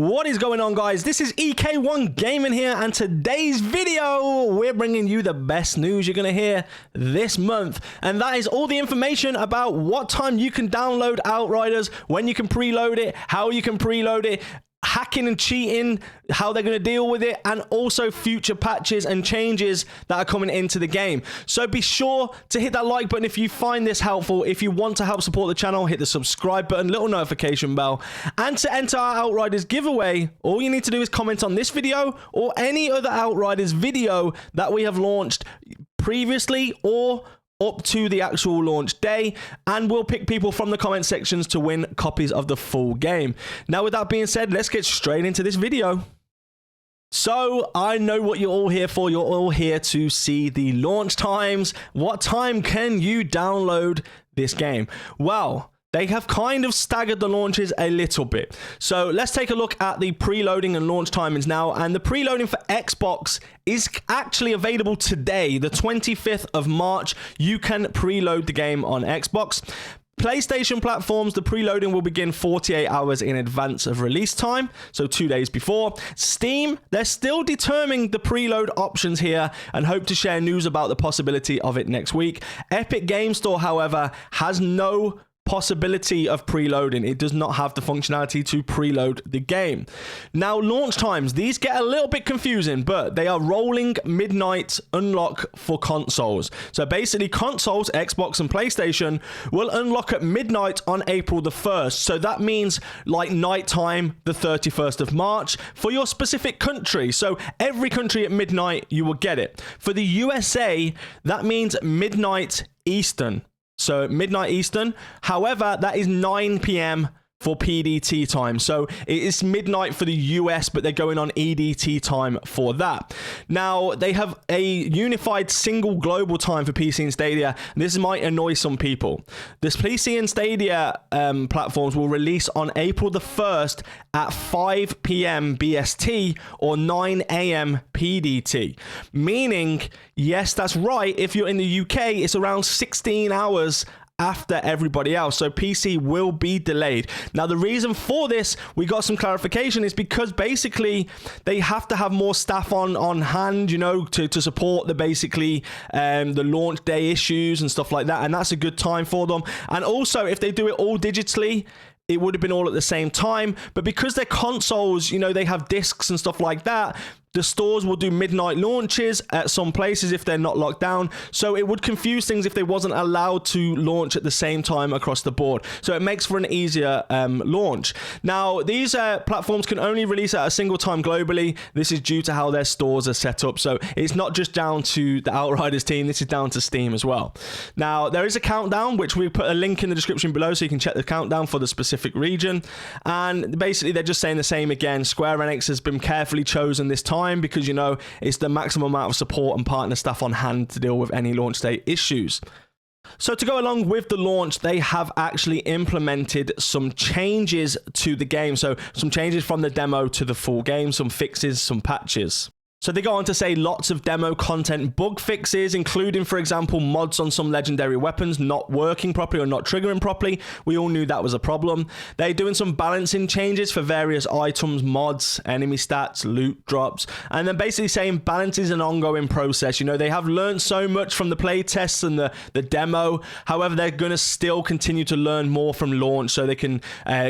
What is going on, guys? This is EK1 Gaming here, and today's video we're bringing you the best news you're gonna hear this month, and that is all the information about what time you can download Outriders, when you can preload it, how you can preload it, hacking and cheating, how they're going to deal with it, and also future patches and changes that are coming into the game. So be sure to hit that like button if you find this helpful. If you want to help support the channel, hit the subscribe button, little notification bell. And to enter our Outriders giveaway, all you need to do is comment on this video or any other Outriders video that we have launched previously or up to the actual launch day, and we'll pick people from the comment sections to win copies of the full game. Now, with that being said, let's get straight into this video. So I know what you're all here for. You're all here to see the launch times. What time can you download this game? Well, they have kind of staggered the launches a little bit. So let's take a look at the preloading and launch timings now. And the preloading for Xbox is actually available today, the 25th of March. You can preload the game on Xbox. PlayStation platforms, the preloading will begin 48 hours in advance of release time, so 2 days before. Steam, they're still determining the preload options here and hope to share news about the possibility of it next week. Epic Game Store, however, has no possibility of preloading. It does not have the functionality to preload the game. Now, launch times, these get a little bit confusing, but they are rolling midnight unlock for consoles. So basically, consoles, Xbox and PlayStation, will unlock at midnight on April the 1st. So that means like nighttime, the 31st of March for your specific country. So every country at midnight, you will get it. For the USA, that means midnight Eastern. So midnight Eastern. However, that is 9 p.m. for PDT time. So it is midnight for the US, but they're going on EDT time for that. Now, they have a unified single global time for PC and Stadia. This might annoy some people. This PC and Stadia platforms will release on April the 1st at 5 p.m. BST or 9 a.m. PDT. Meaning, yes, that's right. If you're in the UK, it's around 16 hours after everybody else, so PC will be delayed. Now, the reason for this, we got some clarification, is because basically they have to have more staff on hand, you know, to support the the launch day issues and stuff like that, and that's a good time for them. And also, if they do it all digitally, it would have been all at the same time, but because they're consoles, you know, they have discs and stuff like that, the stores will do midnight launches at some places if they're not locked down. So it would confuse things if they wasn't allowed to launch at the same time across the board. So it makes for an easier launch. Now, these platforms can only release at a single time globally. This is due to how their stores are set up. So it's not just down to the Outriders team. This is down to Steam as well. Now, there is a countdown, which we put a link in the description below so you can check the countdown for the specific region. And basically, they're just saying the same again. Square Enix has been carefully chosen this time because, you know, it's the maximum amount of support and partner staff on hand to deal with any launch day issues. So to go along with the launch, they have actually implemented some changes to the game. So some changes from the demo to the full game, some fixes, some patches. So they go on to say lots of demo content bug fixes, including, for example, mods on some legendary weapons not working properly or not triggering properly. We all knew that was a problem. They're doing some balancing changes for various items, mods, enemy stats, loot drops, and then basically saying balance is an ongoing process. You know, they have learned so much from the play tests and the demo. However, they're going to still continue to learn more from launch so they can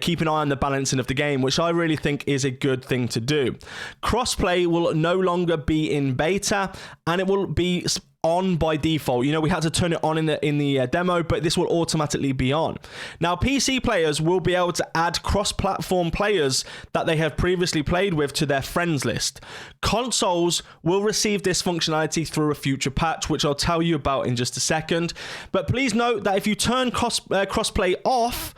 keep an eye on the balancing of the game, which I really think is a good thing to do. Crossplay will no longer be in beta, and it will be on by default. You know, we had to turn it on in the demo, but this will automatically be on. Now, PC players will be able to add cross-platform players that they have previously played with to their friends list. Consoles will receive this functionality through a future patch, which I'll tell you about in just a second. But please note that if you turn crossplay off,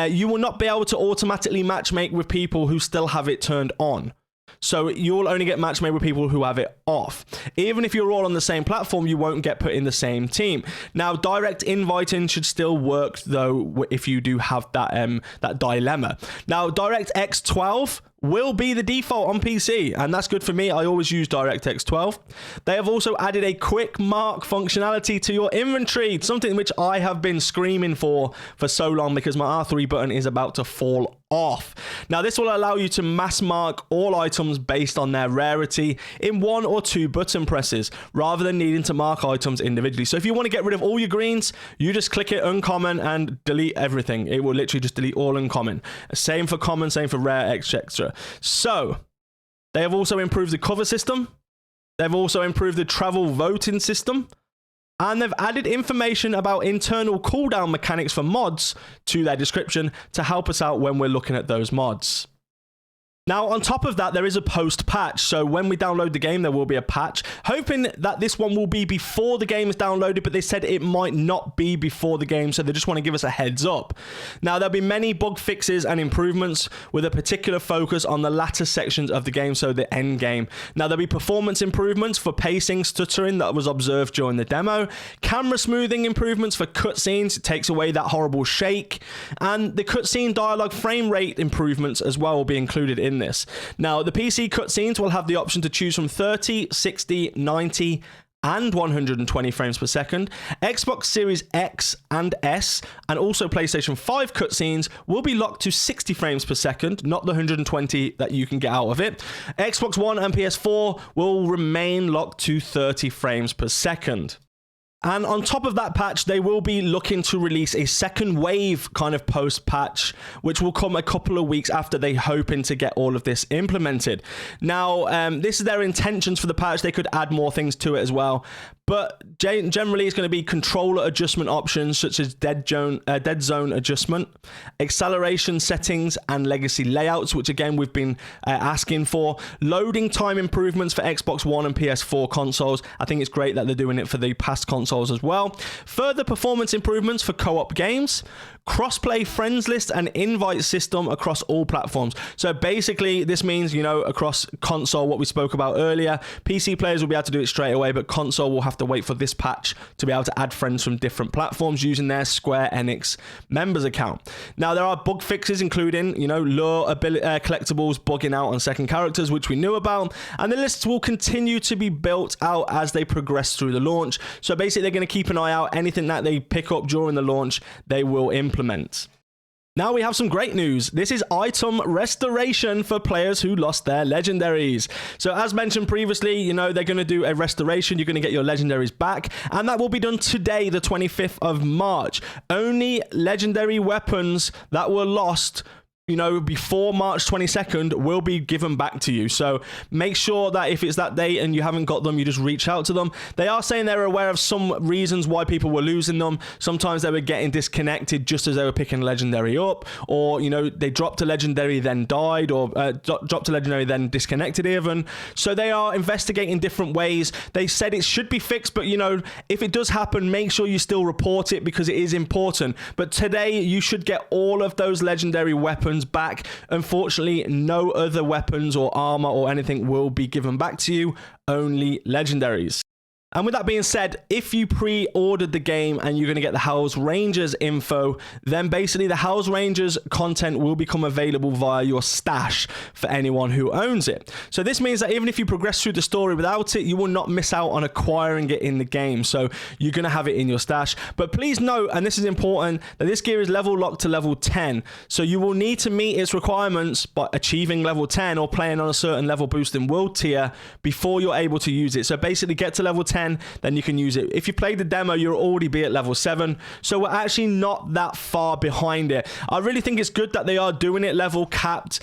you will not be able to automatically matchmake with people who still have it turned on. So you'll only get match made with people who have it off. Even if you're all on the same platform, you won't get put in the same team. Now, direct inviting should still work, though, if you do have that dilemma. Now, DirectX 12 will be the default on PC, and that's good for me. I always use DirectX 12. They have also added a quick mark functionality to your inventory, something which I have been screaming for so long because my R3 button is about to fall off. Now, this will allow you to mass mark all items based on their rarity in 1 or 2 button presses, rather than needing to mark items individually. So if you want to get rid of all your greens, you just click it uncommon and delete everything. It will literally just delete all uncommon. Same for common, same for rare, etc. So they have also improved the cover system. They've also improved the travel voting system. And they've added information about internal cooldown mechanics for mods to their description to help us out when we're looking at those mods. Now, on top of that, there is a post-patch. So when we download the game, there will be a patch. Hoping that this one will be before the game is downloaded, but they said it might not be before the game, so they just want to give us a heads up. Now, there'll be many bug fixes and improvements with a particular focus on the latter sections of the game, so the end game. Now, there'll be performance improvements for pacing, stuttering that was observed during the demo, camera smoothing improvements for cutscenes, it takes away that horrible shake, and the cutscene dialogue frame rate improvements as well will be included in this. Now, the PC cutscenes will have the option to choose from 30, 60, 90, and 120 frames per second. Xbox Series X and S, and also PlayStation 5 cutscenes will be locked to 60 frames per second, not the 120 that you can get out of it. Xbox One and PS4 will remain locked to 30 frames per second. And on top of that patch, they will be looking to release a second wave kind of post-patch, which will come a couple of weeks after they hoping to get all of this implemented. Now, this is their intentions for the patch. They could add more things to it as well. But generally, it's going to be controller adjustment options such as dead zone adjustment, acceleration settings, and legacy layouts, which again, we've been asking for. Loading time improvements for Xbox One and PS4 consoles. I think it's great that they're doing it for the past consoles as well. Further performance improvements for co-op games. Cross-play friends list and invite system across all platforms. So basically, this means, across console, what we spoke about earlier, PC players will be able to do it straight away, but console will have to wait for this patch to be able to add friends from different platforms using their Square Enix members account. Now, there are bug fixes, including, lure collectibles bugging out on second characters, which we knew about, and the lists will continue to be built out as they progress through the launch. So basically, they're going to keep an eye out. Anything that they pick up during the launch, they will implement. Now we have some great news. This is item restoration for players who lost their legendaries. So as mentioned previously, they're going to do a restoration. You're going to get your legendaries back, and that will be done today, the 25th of March. Only legendary weapons that were lost before March 22nd will be given back to you. So make sure that if it's that date and you haven't got them, you just reach out to them. They are saying they're aware of some reasons why people were losing them. Sometimes they were getting disconnected just as they were picking legendary up, or they dropped a legendary then died, or dropped a legendary then disconnected even. So they are investigating different ways. They said it should be fixed, but if it does happen, make sure you still report it because it is important. But today you should get all of those legendary weapons back. Unfortunately, no other weapons or armor or anything will be given back to you, only legendaries. And with that being said, if you pre-ordered the game and you're going to get the Hells Rangers info, then basically the Hells Rangers content will become available via your stash for anyone who owns it. So this means that even if you progress through the story without it, you will not miss out on acquiring it in the game. So you're going to have it in your stash. But please note, and this is important, that this gear is level locked to level 10. So you will need to meet its requirements by achieving level 10 or playing on a certain level boost in world tier before you're able to use it. So basically get to level 10, then you can use it. If you played the demo, you'll already be at level 7, so we're actually not that far behind it. I really think it's good that they are doing it level capped,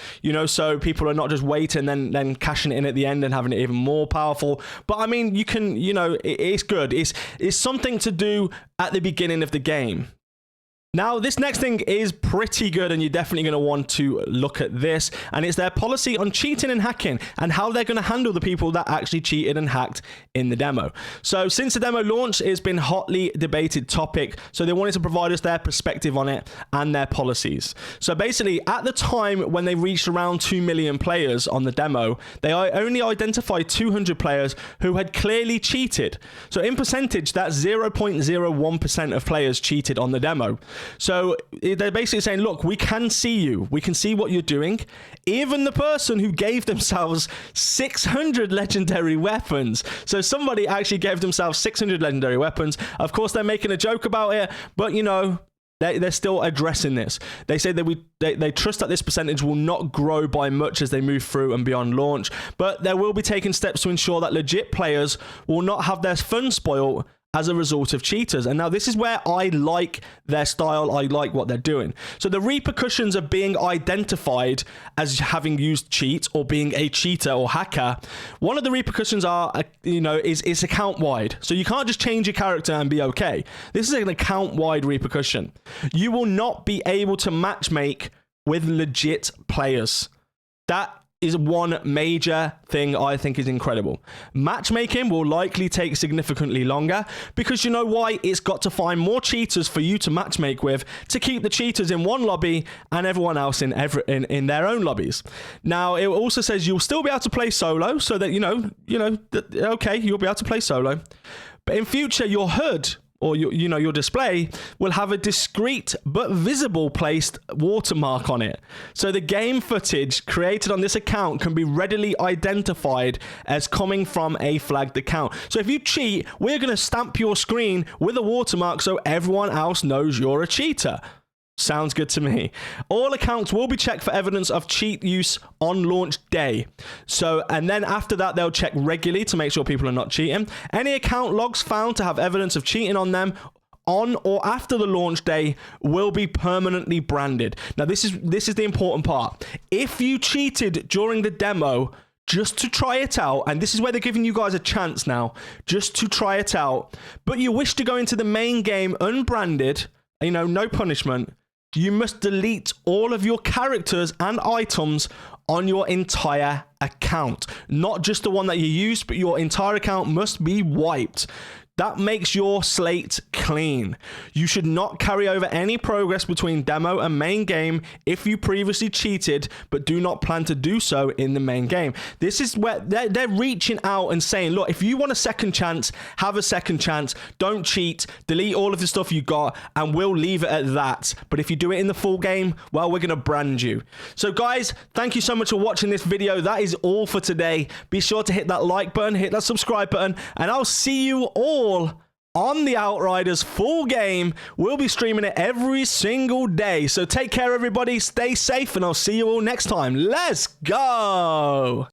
so people are not just waiting then cashing it in at the end and having it even more powerful. But I mean, you can, it's good. It's something to do at the beginning of the game. Now, this next thing is pretty good, and you're definitely going to want to look at this, and it's their policy on cheating and hacking and how they're going to handle the people that actually cheated and hacked in the demo. So since the demo launch, it's been a hotly debated topic, so they wanted to provide us their perspective on it and their policies. So basically, at the time when they reached around 2 million players on the demo, they only identified 200 players who had clearly cheated. So in percentage, that's 0.01% of players cheated on the demo. So they're basically saying, look, we can see you. We can see what you're doing. Even the person who gave themselves 600 legendary weapons. So somebody actually gave themselves 600 legendary weapons. Of course, they're making a joke about it, but you know, they're still addressing this. They say that they trust that this percentage will not grow by much as they move through and beyond launch, but they will be taking steps to ensure that legit players will not have their fun spoiled as a result of cheaters. And now this is where I like their style. I like what they're doing. So the repercussions of being identified as having used cheat or being a cheater or hacker, one of the repercussions are, is account wide. So you can't just change your character and be okay. This is an account wide repercussion. You will not be able to matchmake with legit players. That is one major thing I think is incredible. Matchmaking will likely take significantly longer because you know why? It's got to find more cheaters for you to matchmake with to keep the cheaters in one lobby and everyone else in their own lobbies. Now, it also says you'll still be able to play solo, so that okay, you'll be able to play solo. But in future, your HUD or your display will have a discrete but visible placed watermark on it. So the game footage created on this account can be readily identified as coming from a flagged account. So if you cheat, we're going to stamp your screen with a watermark so everyone else knows you're a cheater. Sounds good to me. All accounts will be checked for evidence of cheat use on launch day. And then after that, they'll check regularly to make sure people are not cheating. Any account logs found to have evidence of cheating on them on or after the launch day will be permanently branded. Now, this is the important part. If you cheated during the demo just to try it out, and this is where they're giving you guys a chance now, just to try it out, but you wish to go into the main game unbranded, no punishment, you must delete all of your characters and items on your entire account. Not just the one that you used, but your entire account must be wiped. That makes your slate clean. You should not carry over any progress between demo and main game if you previously cheated but do not plan to do so in the main game. This is where they're reaching out and saying, look, if you want a second chance, have a second chance. Don't cheat. Delete all of the stuff you got and we'll leave it at that. But if you do it in the full game, well, we're going to brand you. So guys, thank you so much for watching this video. That is all for today. Be sure to hit that like button, hit that subscribe button, and I'll see you all on the Outriders full game. We'll be streaming it every single day. So take care, everybody. Stay safe, and I'll see you all next time. Let's go.